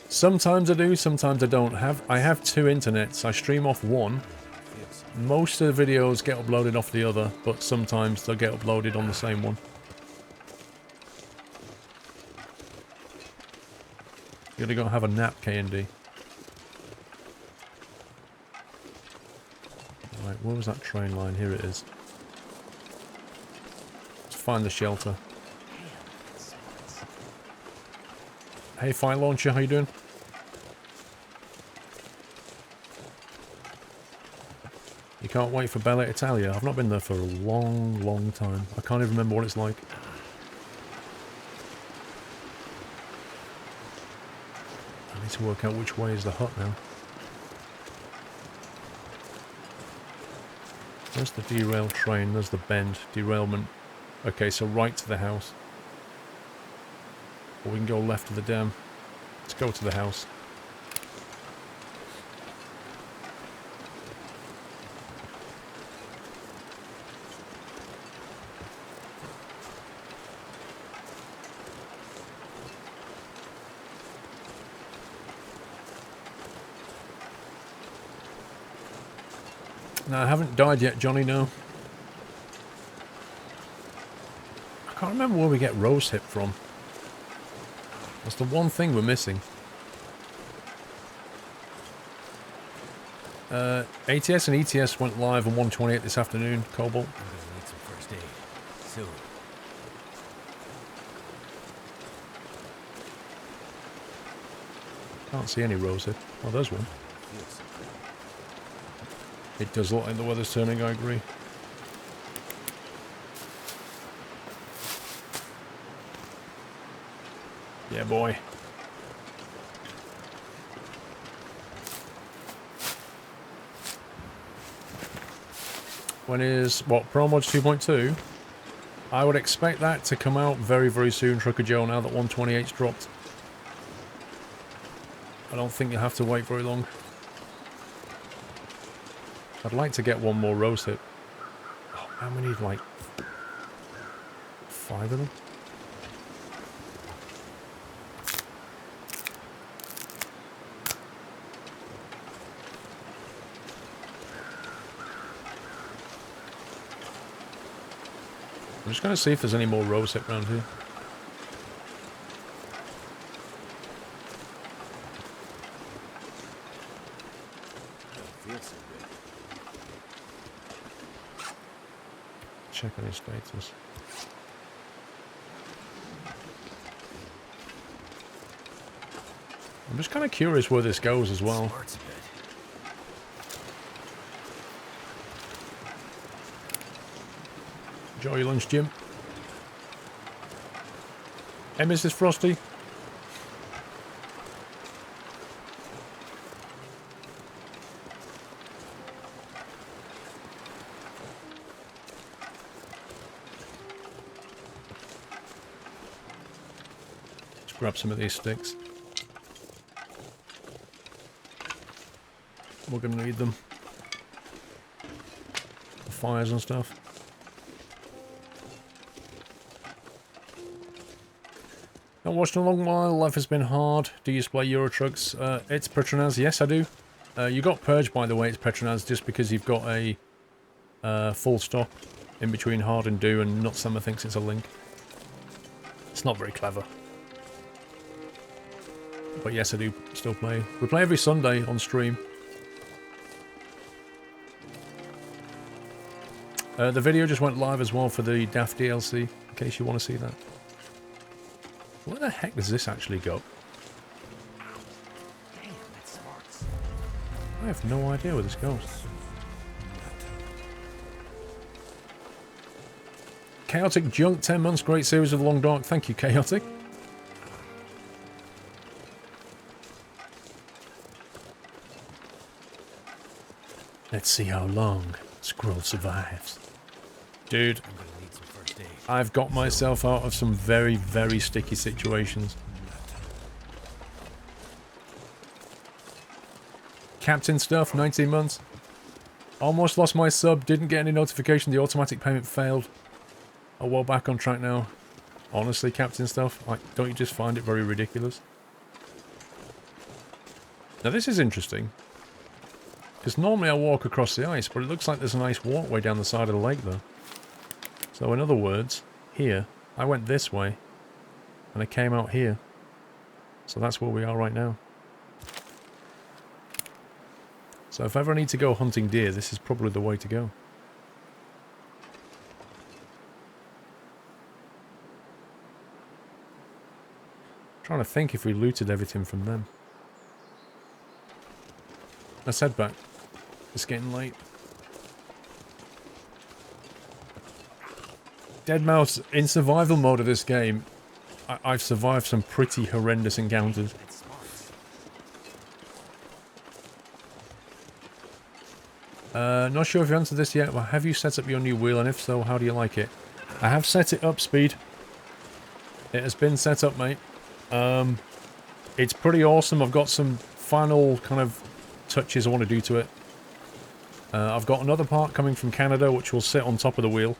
S1: sometimes I do, sometimes I don't. I have 2 internets. I stream off one. Most of the videos get uploaded off the other, but sometimes they'll get uploaded on the same one. You're gonna go have a nap, K&D. Right, where was that train line? Here it is. Let's find the shelter. Hey, Fire Launcher, how you doing? You can't wait for Bella Italia. I've not been there for a long, long time. I can't even remember what it's like. I need to work out which way is the hut now. There's the derailed train, there's the bend, derailment. Okay, so right to the house. Or we can go left to the dam. Let's go to the house. No, I haven't died yet, Johnny, no. I can't remember where we get rose hip from. That's the one thing we're missing. ATS and ETS went live on 128 this afternoon, Cobalt.
S4: I'm gonna need some first aid soon.
S1: Can't see any rose hip. Oh, there's one. It does look like the weather's turning, I agree. Yeah, boy. When is, what, Pro Mods 2.2? I would expect that to come out very, very soon, Trucker Joe, now that 128's dropped. I don't think you'll have to wait very long. I'd like to get one more rose hip. Oh, how many, like, 5 of them? I'm just going to see if there's any more rose hip around here.
S4: Feels so good.
S1: Check on his status. I'm just kind of curious where this goes as well.
S4: Smarts a bit.
S1: Enjoy your lunch, Jim. Hey, Mrs. Frosty. Let's grab some of these sticks. We're going to need them. For fires and stuff. Not watched in a long while. Life has been hard. Do you play Euro Trucks? It's Petronaz. Yes, I do. You got purged, by the way. It's Petronaz just because you've got a full stop in between hard and do, and not Summer thinks it's a link. It's not very clever. But yes, I do still play. We play every Sunday on stream. The video just went live as well for the Daft DLC, in case you want to see that. Where the heck does this actually go?
S4: Damn, that's smarts.
S1: I have no idea where this goes. Chaotic Junk, 10 months, great series of Long Dark. Thank you, Chaotic. Let's see how long Squirrel survives. Dude,
S4: I'm gonna need some first aid.
S1: I've got myself out of some very, very sticky situations. Captain stuff, 19 months. Almost lost my sub, didn't get any notification, the automatic payment failed. Oh, well, back on track now. Honestly, Captain stuff, like, don't you just find it very ridiculous? Now this is interesting. Because normally I walk across the ice, but it looks like there's a nice walkway down the side of the lake though. So in other words, here, I went this way, and I came out here. So that's where we are right now. So if ever I need to go hunting deer, this is probably the way to go. Trying to think if we looted everything from them. Let's head back. It's getting late. Dead Mouse, in survival mode of this game, I've survived some pretty horrendous encounters.
S4: That's smarts.
S1: Not sure if you answered this yet, but have you set up your new wheel, and if so, how do you like it? I have set it up, Speed. It has been set up, mate. It's pretty awesome. I've got some final kind of touches I want to do to it. I've got another part coming from Canada, which will sit on top of the wheel.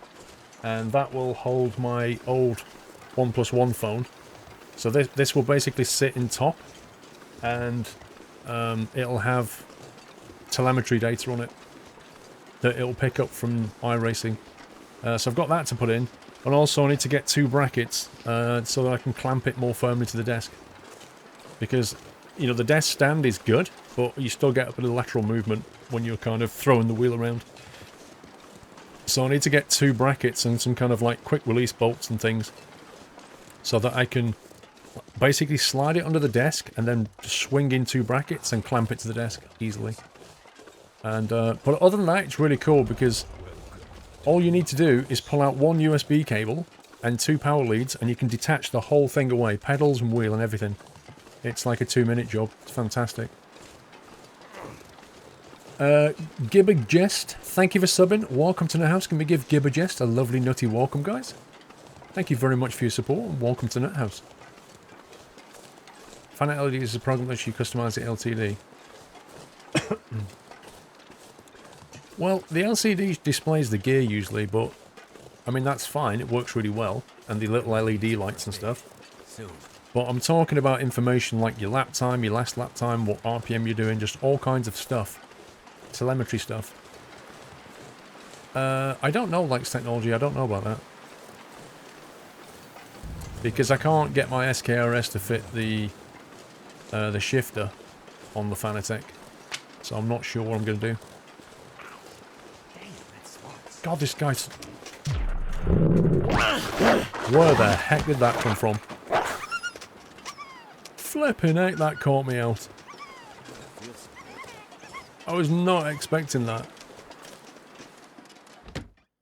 S1: And that will hold my old OnePlus phone. So this will basically sit in top, and it'll have telemetry data on it that it'll pick up from iRacing. So I've got that to put in, and also I need to get 2 brackets so that I can clamp it more firmly to the desk. Because, you know, the desk stand is good, but you still get a bit of lateral movement when you're kind of throwing the wheel around. So I need to get 2 brackets and some kind of like quick release bolts and things so that I can basically slide it under the desk and then swing in 2 brackets and clamp it to the desk easily. And but other than that, it's really cool because all you need to do is pull out 1 USB cable and 2 power leads, and you can detach the whole thing away, pedals and wheel and everything. It's like a 2-minute job. It's fantastic. Gibber Jest, thank you for subbing. Welcome to the house. Can we give Gibber Jest a lovely nutty welcome, guys? Thank you very much for your support and welcome to NetHouse. Fan LED is a program that lets you customize the LCD. Well, the LCD displays the gear usually, but I mean that's fine. It works really well, and the little LED lights and stuff.
S4: Soon.
S1: But I'm talking about information like your lap time, your last lap time, what RPM you're doing, just all kinds of stuff. Telemetry stuff. I don't know Lex Technology, I don't know about that. Because I can't get my SKRS to fit the shifter on the Fanatec. So I'm not sure what I'm going to do. God, this guy's... Where the heck did that come from? Flipping heck, that caught me out. I was not expecting that.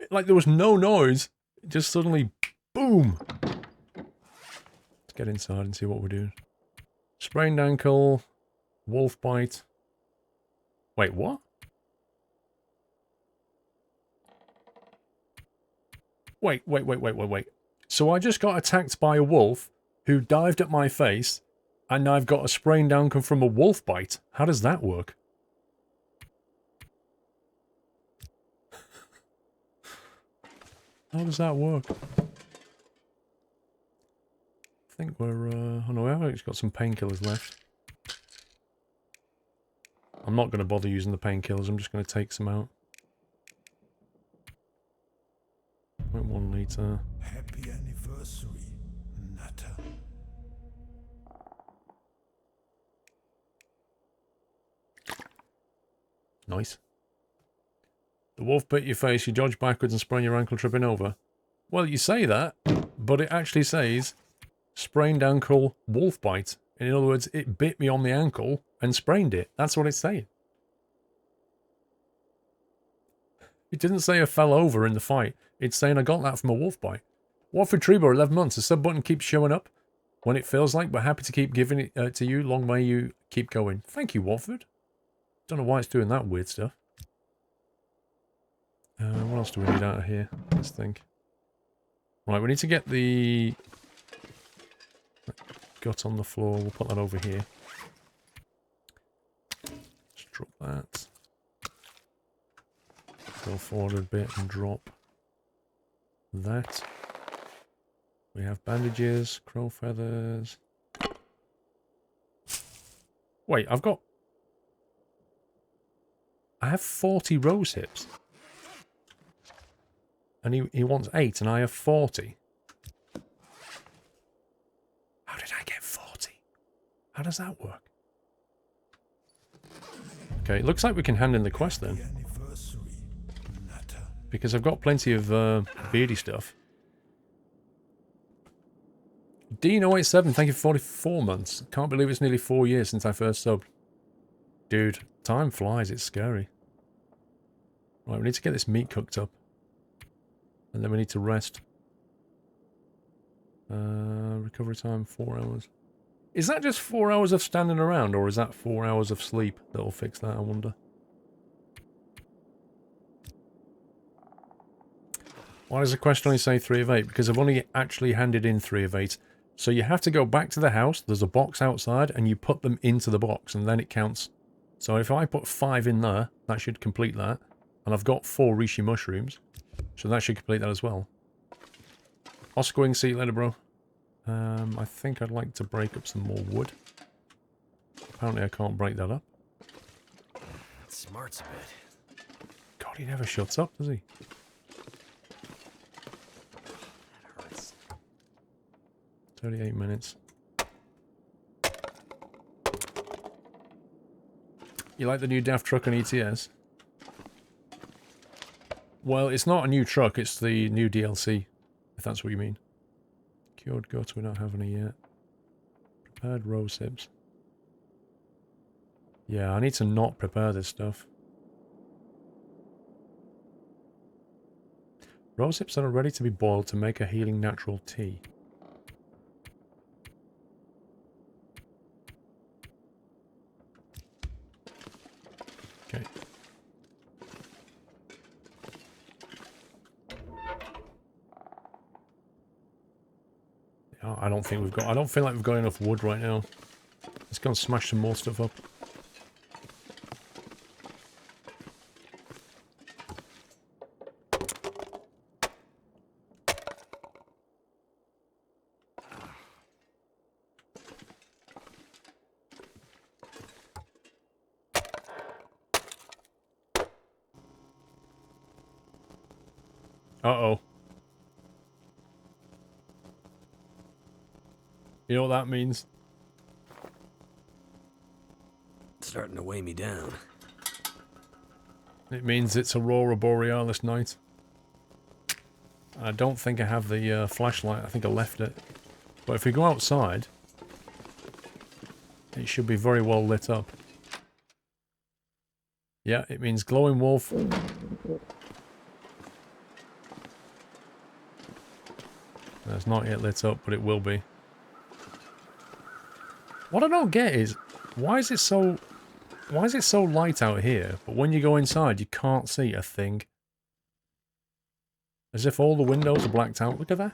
S1: Like, there was no noise. It just suddenly, boom. Let's get inside and see what we're doing. Sprained ankle. Wolf bite. Wait, what? Wait. So I just got attacked by a wolf who dived at my face, and I've got a sprained ankle from a wolf bite. How does that work? How does that work? I think we're, oh no, we have actually got some painkillers left. I'm not going to bother using the painkillers, I'm just going to take some out. 0.1 litre.
S2: Happy anniversary, Natter.
S1: Nice. The wolf bit your face, you dodge backwards and sprain your ankle tripping over. Well, you say that, but it actually says sprained ankle wolf bite. In other words, it bit me on the ankle and sprained it. That's what it's saying. It didn't say I fell over in the fight. It's saying I got that from a wolf bite. Watford Treebor, 11 months. The sub button keeps showing up when it feels like. We're happy to keep giving it to you. Long may you keep going. Thank you, Watford. Don't know why it's doing that weird stuff. What else do we need out of here? Let's think. Right, we need to get the gut on the floor. We'll put that over here. Just drop that. Go forward a bit and drop that. We have bandages, crow feathers. Wait, I have 40 rose hips. And he wants 8 and I have 40. How did I get 40? How does that work? Okay, it looks like we can hand in the quest then. Because I've got plenty of beardy stuff. Dean087, thank you for 44 months. Can't believe it's nearly 4 years since I first subbed. Dude, time flies, it's scary. Right, we need to get this meat cooked up. And then we need to rest. Recovery time, 4 hours. Is that just 4 hours of standing around, or is that 4 hours of sleep that'll fix that, I wonder? Why does the quest only say 3 of 8? Because I've only actually handed in 3 of 8. So you have to go back to the house, there's a box outside, and you put them into the box, and then it counts. So if I put 5 in there, that should complete that. And I've got 4 reishi mushrooms, so that should complete that as well. Oscar Wing, see you later, bro. I think I'd like to break up some more wood. Apparently I can't break that up.
S4: That smarts a bit.
S1: God, he never shuts up, does he?
S4: That hurts.
S1: 38 minutes. You like the new Daft truck on ETS? Well, it's not a new truck, it's the new DLC, if that's what you mean. Cured guts, we don't have any yet. Prepared rose hips. Yeah, I need to not prepare this stuff. Rose hips that are ready to be boiled to make a healing natural tea. Okay. I don't think we've got... I don't feel like we've got enough wood right now. Let's go and smash some more stuff up. Uh-oh. You know what that means?
S4: It's starting to weigh me down.
S1: It means it's Aurora Borealis night. I don't think I have the flashlight. I think I left it. But if we go outside, it should be very well lit up. Yeah, it means glowing wolf. It's not yet lit up, but it will be. What I don't get is, why is it so light out here, but when you go inside you can't see a thing? As if all the windows are blacked out. Look at that.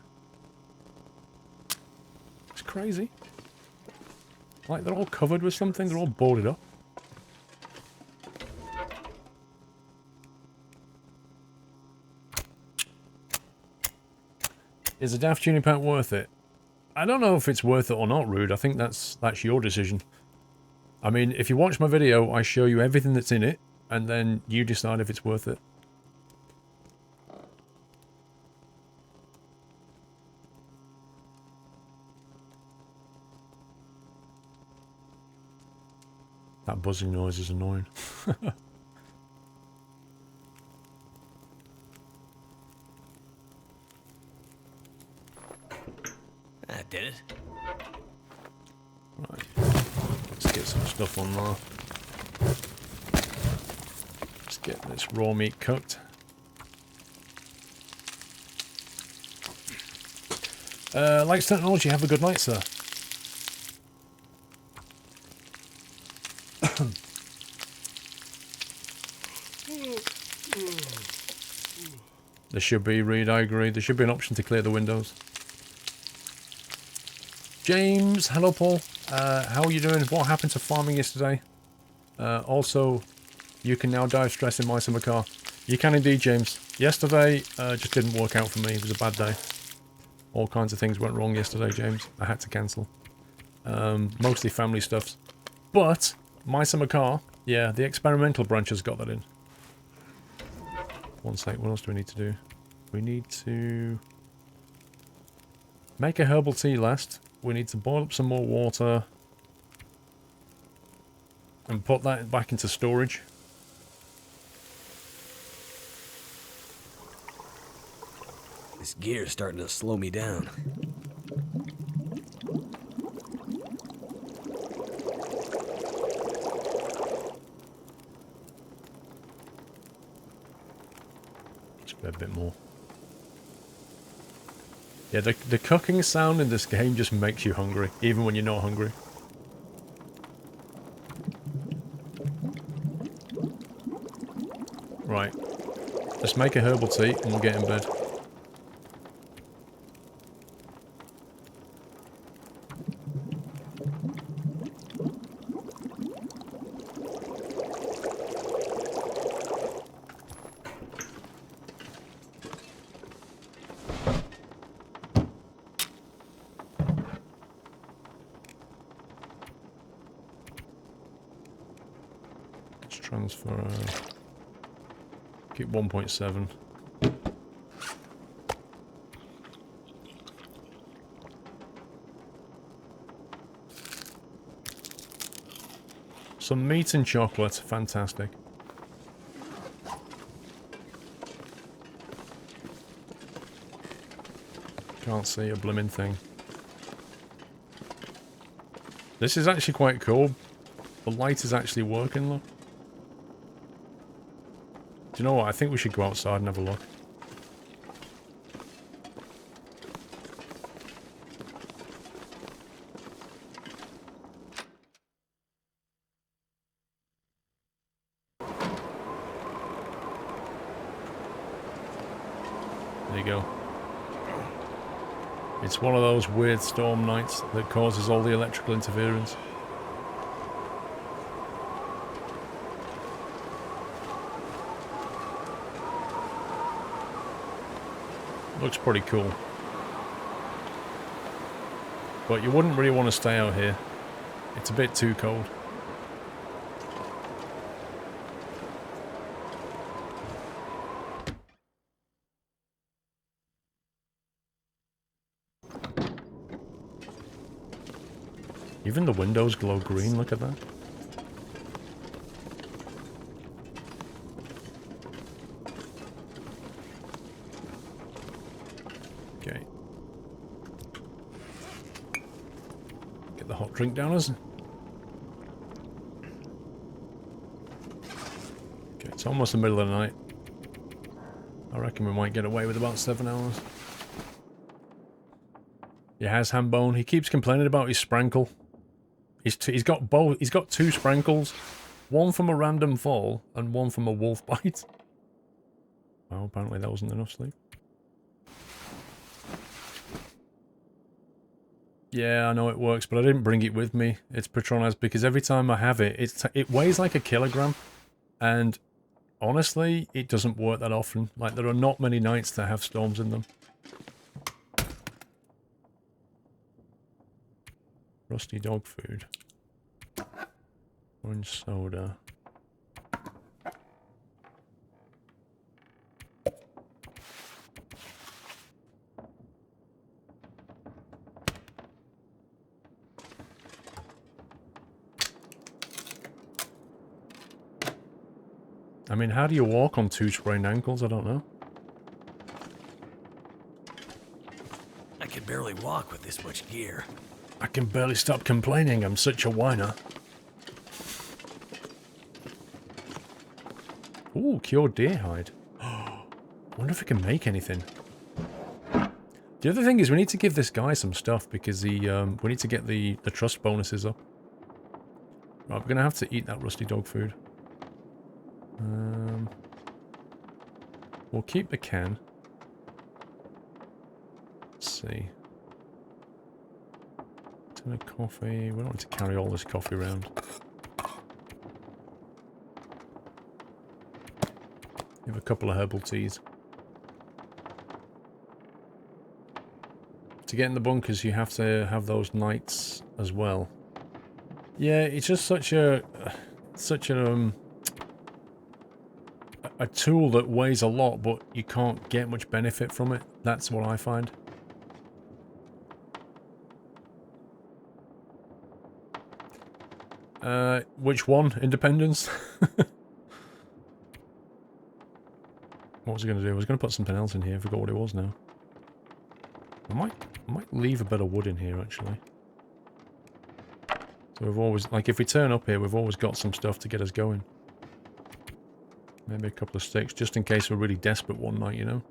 S1: It's crazy. Like they're all covered with something, they're all boarded up. Is a Daft Tuning pack worth it? I don't know if it's worth it or not, Rude. I think that's your decision. I mean, if you watch my video, I show you everything that's in it, and then you decide if it's worth it. That buzzing noise is annoying.
S4: That did it.
S1: Right. Let's get some stuff on there. Let's get this raw meat cooked. Lights Technology, have a good night, sir. There should be, Reed, I agree. There should be an option to clear the windows. James, hello Paul. How are you doing? What happened to farming yesterday? Also, you can now dive stress in my summer car. You can indeed, James. Yesterday just didn't work out for me. It was a bad day. All kinds of things went wrong yesterday, James. I had to cancel. Mostly family stuffs. But, my summer car, yeah, the experimental branch has got that in. One sec, what else do we need to do? We need to make a herbal tea last. We need to boil up some more water and put that back into storage.
S4: This gear's starting to slow me down.
S1: A bit more. Yeah, the cooking sound in this game just makes you hungry, even when you're not hungry. Right. Let's make a herbal tea and we'll get in bed. Transfer. Keep 1.7. Some meat and chocolate. Fantastic. Can't see a blimmin' thing. This is actually quite cool. The light is actually working, look. Do you know what? I think we should go outside and have a look. There you go. It's one of those weird storm nights that causes all the electrical interference. Looks pretty cool. But you wouldn't really want to stay out here. It's a bit too cold. Even the windows glow green, look at that. Okay. Get the hot drink downers. Okay, it's almost the middle of the night. I reckon we might get away with about 7 hours. He has Hambone. He keeps complaining about his sprankle. He's got both. He's got 2 sprankles, one from a random fall and one from a wolf bite. Well, apparently that wasn't enough sleep. Yeah, I know it works, but I didn't bring it with me. It's Patronaz because every time I have it, it weighs like a kilogram, and honestly, it doesn't work that often. Like, there are not many nights that have storms in them. Rusty dog food. Orange soda. I mean, how do you walk on 2 sprained ankles? I don't know.
S4: I can barely walk with this much gear.
S1: I can barely stop complaining, I'm such a whiner. Ooh, cured deer hide. Wonder if we can make anything. The other thing is we need to give this guy some stuff because we need to get the trust bonuses up. Right, we're gonna have to eat that rusty dog food. We'll keep the can. Let's see. Ton of coffee. We don't want to carry all this coffee around. We have a couple of herbal teas. To get in the bunkers, you have to have those nights as well. Yeah, it's just such a tool that weighs a lot, but you can't get much benefit from it. That's what I find. Which one? Independence? What was I going to do? I was going to put something else in here. I forgot what it was now. I might leave a bit of wood in here, actually. So we've always... Like, if we turn up here, we've always got some stuff to get us going. Maybe a couple of sticks, just in case we're really desperate one night, you know?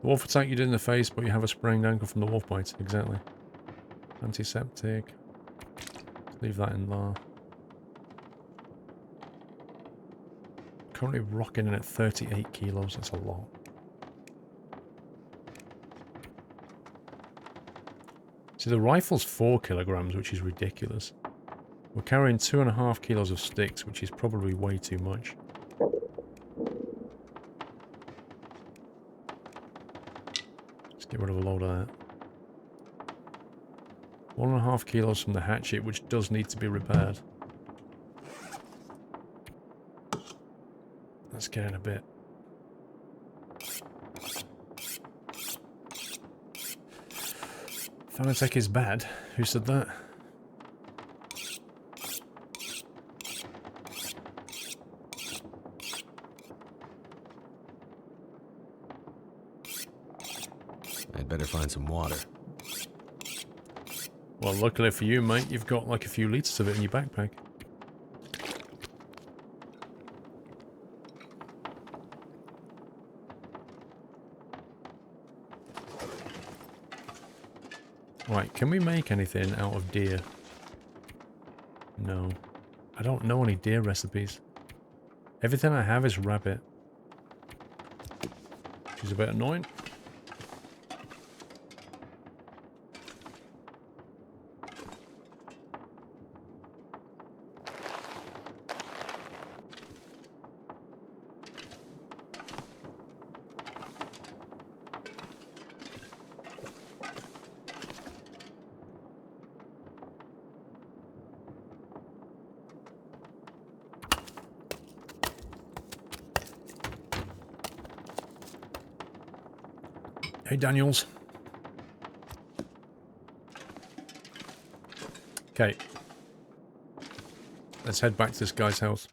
S1: The wolf attack you did in the face, but you have a sprained ankle from the wolf bite. Exactly. Antiseptic. Leave that in there. Currently rocking in at 38 kilos. That's a lot. See, the rifle's 4 kilograms, which is ridiculous. We're carrying 2.5 kilos of sticks, which is probably way too much. Let's get rid of a load of that. 1.5 kilos from the hatchet, which does need to be repaired. Let's get in a bit. Fanatec is bad. Who said that?
S4: I'd better find some water.
S1: Well, luckily for you, mate, you've got like a few litres of it in your backpack. Right, can we make anything out of deer? No. I don't know any deer recipes. Everything I have is rabbit. which is a bit annoying. Hey, Daniels. Okay. Let's head back to this guy's house.